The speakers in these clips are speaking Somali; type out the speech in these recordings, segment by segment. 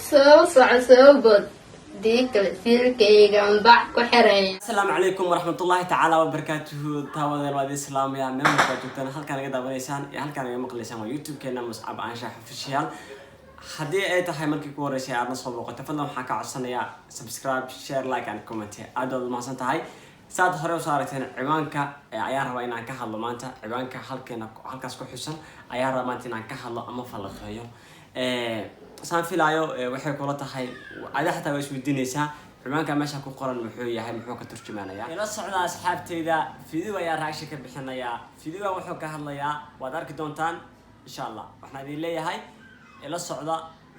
soo bod diikale fiilkaygan bac ku xiray. Asalaamu calaykum waraxmatullaahi tacaala wabarakaatuhu. Taawadeen waad islaamaya meel markaa joogtaan halkaan naga daawanaysaan iyo halkaan naga maqlaysaan waa YouTube-keena Muscab Anshax Official. haddii ay tahay markii ku horeysay aadna soo booqatay fadlan waxaan ka codsanayaa subscribe, share, like and comment. aad baad mahadsan tahay. saad hore u saarteen ciwaanka ayaan rabaa inaan ka hadlo maanta. ciwaanka halkaas ku xusan ayaan rabaa maanta inaan ka hadlo ama falaqeeyo. saan filaayo waxay kula tahay aad xataa way isweydiinaysaa ciwaanka meesha ku qoran muxuu yahay, muxuu ka turjumaanayaa. ila socda asxaabteyda video ayaa reaction ka bixinayaa. video wuxuu ka hadlayaa waad arki doontaan insha Allah. waxaan idin leeyahay ila socda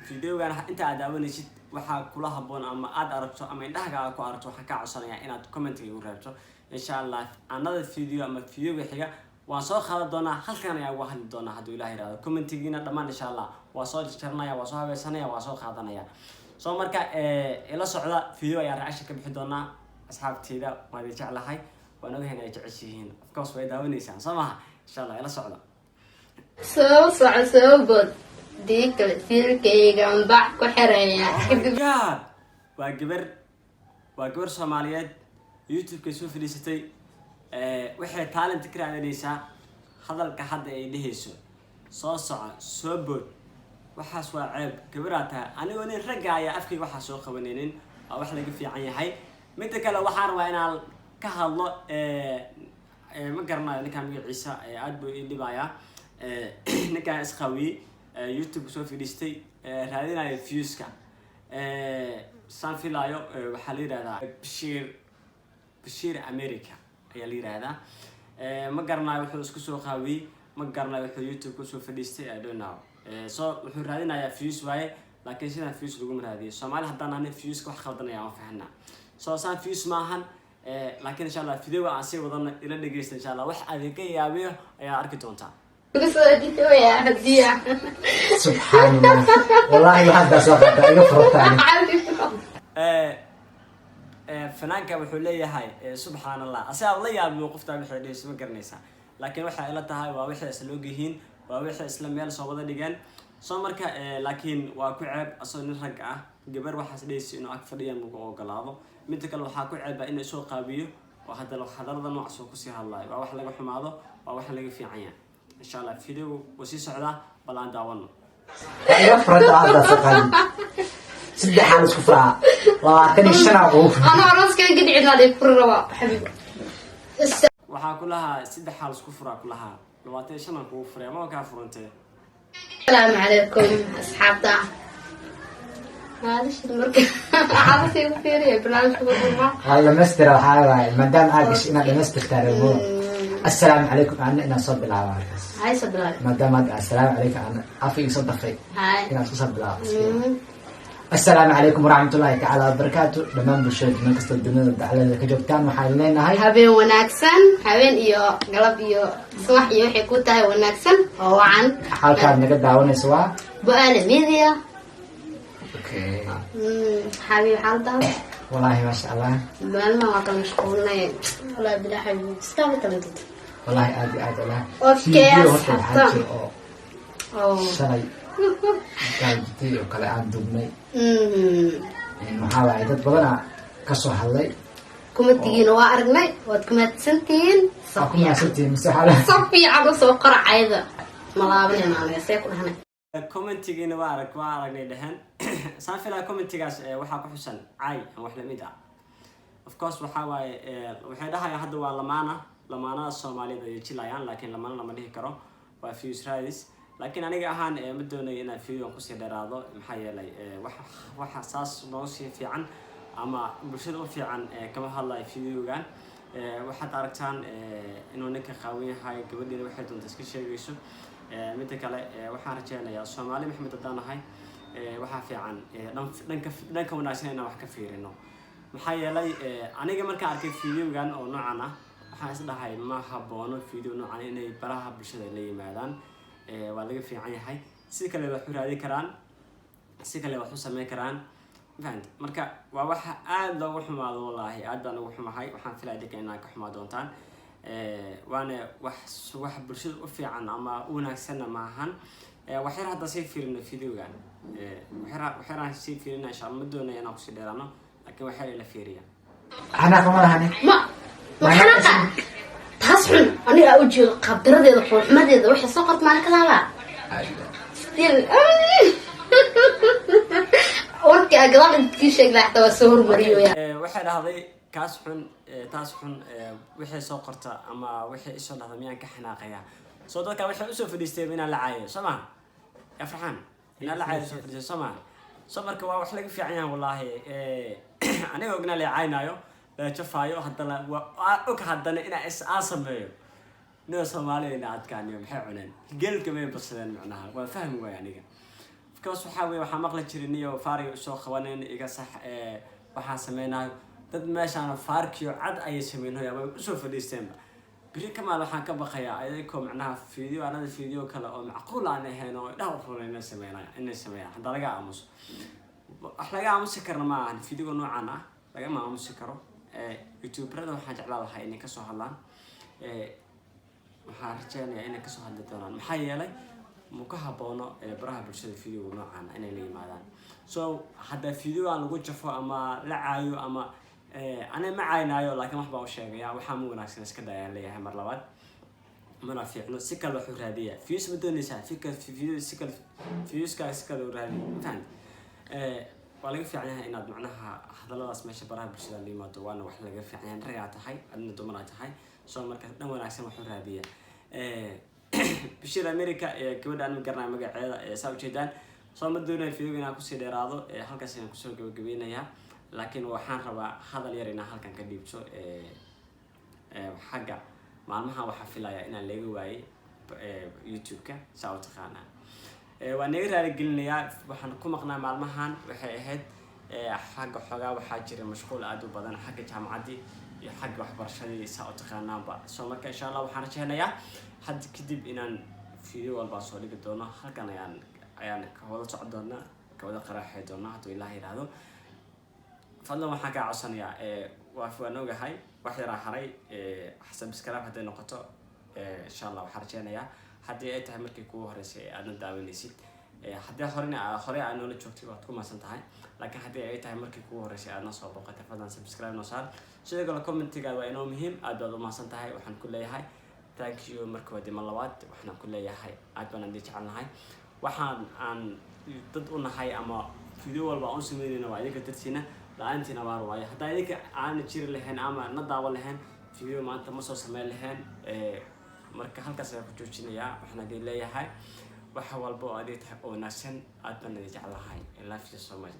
videogan inta aad daawanaysid waxa kula haboon ama aad aragto ama indhahaaga ku aragto waxaan ka codsanayaa inaad comment igu reebto insha Allah. another video ama video xiga waan soo qaadan doonaa, halkaan ayaa uga hadli doonaa hadduu Ilaahay yiraahdo. commentigiina dhammaan insha Allah waa soo jarjarnaya, waa soo habeesanaya, waa soo qaadanaya. soo marka ila socda video ayaa reaction ka bixi doonaa. asxaabteyda waan idin jeclahay, waan ogahay inay jeceshihiin. of course way daawanaysaan soo maaha. insha Allah ila socda. soo bod diikale fiilkaygan bac ku xiray. waa gabar Soomaaliyeed YouTube-ka soo fadhiisatay. waxay talent ka raadinaysaa hadalka hadda ay dhehayso soo bod. waxaas waa ceeb gabarata anigoo nin ragga ayaa afkayga waxaa soo qabanaynin waa wax laga fiican yahay. midda kale waxaan rabaa inaan ka hadlo ma garanayo ninkaan magaciisa aad buu ii dhibayaa. ninkaan isqawi YouTube soo fadhiistay raadinayo viewska. saan filaayo waxaa la yiraahdaa Bashir America ayaa la yiraahdaa. ma garanayo wuxuu isku soo qaawiyay, ma garanayo wuxuu YouTube ku soo fadhiistay. I don't know. so wuxuu raadinayaa views waaye, laakiin sidaan views lagu raadiyo Soomaali haddaan aanay views wax khaldanaya aan fahanaa. so saan views maahan laakiin insha Allah video aan sii wadana ila dhageysta insha Allah. wax aad ka yaabiyo ayaa arki doontaa. سبحان الله والله هذا صفقة يفرطني. فنانك wuxuu leeyahay subhanallah asaab la yaab muuqufta wixii dhees ma garanaysa, laakiin waxa ila tahay waa wixii isla ogyihiin, waa wixii isla meel soo wada dhigan. soo marka laakiin waa ku ceeb asoo nin rag ah gabar waxaas dhees inuu ag fadhiyaan ugu ogolaado. mid kale waxa ku ceeb in soo qaabiyo oo hadalada nooc soo ku sii hadlayo waa wax laga xumaado, waa wax laga fiican yahay. إن شاء الله فيديو وسي سعدا بلان داونا يفرد هذا سقان سد حالس كفرا وكان الشناقو انا راسك قد عيد هذه كفر حبيبي waxaa kulaha sida xaalis ku furaa kulaha 25 ku furay ma ka furantay. السلام عليكم اصحابتا معلش المركب عارفه يفيري بلان شو هذا مستر هاي مدام اجش انا مستر تربو. السلام عليكم أنا صب العوارض. هاي صب العوارض. مدام السلام عليكم أنا أفي صدقي. هاي. أنا صب العوارض. السلام عليكم ورحمة الله تعالى وبركاته. لما بشوف من قصة الدنيا على كجوبتان وحالنا هاي. هبين وناكسن هبين إيو قلب إيو صح إيو حكوتة وناكسن أو عن. حال كان نقد دعونا سوا. بقى ميديا. أوكي. حبيب حال ده. والله ما شاء الله. بالما ما كان مشغولنا والله بلا حبيبي استوى تلقيت. والله عادي لا. أوكي أصحاب. شاي. قال جدي وكلا عن دبني. محاولة dad badan ka soo hadlay. kuma tigin waa aragnay wad kuma santiin Safiya santiin masaxala. Safiya aba soo qaracayda malaabina anaga see ku dhahnay. commentigiina waa aragnay dhahan. saan filaa commentigaas waxa ku xusan ay wax la mid ah. of course waxa waaye waxay dhahayaan hadda waa lamaana Soomaaliyeed ay jilayaan, laakiin lamaana lama dhihi karo waa views raadis. laakiin aniga ahaan ma doonayo inaan video ku sii dheeraado maxaa yeelay waxa saas noo sii fiican ama bulshada u fiican kama hadlayo videogan. waxaad aragtaan inuu ninka qaawan yahay, gabadheena waxay doontaa iska sheegayso. mid kale waxaan rajaynayaa Soomaali maxamed hadanahay waxa fiican dhanka wanaagsan inaan wax ka fiirino. maxaa yeelay aniga markaan arkay videogan oo noocan ah waxaan is dhahay ma haboono video noocan inay baraha bulshada la yimaadaan. waa laga fiican yahay si kale wax u raadi karaan, si kale wax u sameyn karaan. fahant marka waa waxa aad loogu xumaado wallahi aad baan ugu xumahay. waxaan filayaa inaan ka xumaa doontaan. waana wax bulshada u fiican ama u wanaagsan ma ahan waxyar hadda sii fiirino videogan waxyaraan sii fiirina insha Allah ma doonaya inaan kusii dheeraano laakiin waxyar ila fiiriya أنا كمان هني ma xanaqa taas xun aniga u jeedo qabdaradeeda qooxmadeeda waxay soo qortay maalin kalaaba warkii agadaal intii sheegay xataa waa soo hormariyo waxay dhahday kaas xun taas xun wixii soo qorta ama wixii isoo dhahday miyaan ka xanaaqaya soo dadka waxay usoo fadhiisteen inaan la caayo soo ma ya farxan inaan la caayo soo fadhiisteen soo ma soo marka waa wax laga fiican yahay wallahi aniga ogna la caaynayo la jafaayo haddana waa og haddana inaa is sameeyo noo Soomaaliyeena adkaaniyo maxay cuneen geelka bay basadeen macnaha waa fahmi waay aniga because waxaa maqla jiray niyo faariyo soo qabaneen iga sax waxaan sameeynayo dad meeshaan faarkiyo cad ay sameeynayo ama u soo fadhiisteen biri kamaal waxaan ka baqayaa ayagoo macnaha video kale oo macquul aan ahayn oo dhaw fulayna sameeyaan hadda laga aamuso wax laga aamusi karna ma ahan video noocan ah laga aamusi karo YouTuberada waxaan jeclaan lahaa inay ka soo hadlaan waxaan rajaynayaa inay ka soo hadli doonaan maxaa yeelay muka haboono baraha bulshada video noocan inay la yimaadaan so hadda video aan lagu jafo ama la caayo ama ana ma caynaayo laakiin wax baa u sheegaya waxa mu wanaagsan iska dayaan leeyahay mar labaad mana fiicno si kale wuxuu raadiyaa views ma doonaysaa views ka si kale u raadiyaa fahant waa laga fiican yahay inaad macnaha hadalladaas meesha baraha bulshada la yimaado waana wax laga fiican yahay ragaa tahay adna dumar tahay soo marka dhan wanaagsan wuxuu raadiyaa bishir America gabadha aan garanay magaceeda saa u jeedaan soo ma doonay video inaan ku sii dheeraado halkaas inaan ku soo gabagabeynayaa laakiin waxaan rabaa hadal yar inaan halkan ka dhiibto xagga maalmaha waxa filaya inaan laga waayay YouTube-ka saa u taqaana waan naga raali gelinayaa waxaan ku maqnaa maalmahan waxay ahayd xagga xogaa waxaa jira mashquul aad u badan xagga jaamacadii iyo xagga waxbarashadii saa u taqaanaanba soo marka insha Allah waxaan rajaynayaa had kadib inaan video walba soo dhigi doono halkan ayaan ka wada socon doonaa ka wada qaraxay doonaa haddii Ilaahay yiraahdo fadlan waxaan ka codsanayaa waan ogahay wax yar haray subscribe haday noqoto insha Allah waxaan rajaynayaa haddii ay tahay markii kugu horeysay aadna daawanaysid haddii hore aan noola joogtay waad ku maasan tahay laakiin haddii ay tahay markii kugu horeysay aadna soo boqotay fadlan subscribe noo saar sidoo kale commentiga waa inoo muhiim aad baad u maasan tahay waxaan ku leeyahay thank you marka wadi ma labaad waxaan ku leeyahay aad baan idin jecelnahay waxaan aan dad u nahay ama video walba aan sameeyayna waa idinka dartiina la'aantina waar waaye haddii idinka aan jiri lahayn ama na daawan lahayn video maanta ma soo sameyn lahayn marka halkaas ayaan ku joojinayaa waxaan idin leeyahay waxa walba oo aad tahay oo wanaagsan aad baan idin jecelahay I love you so much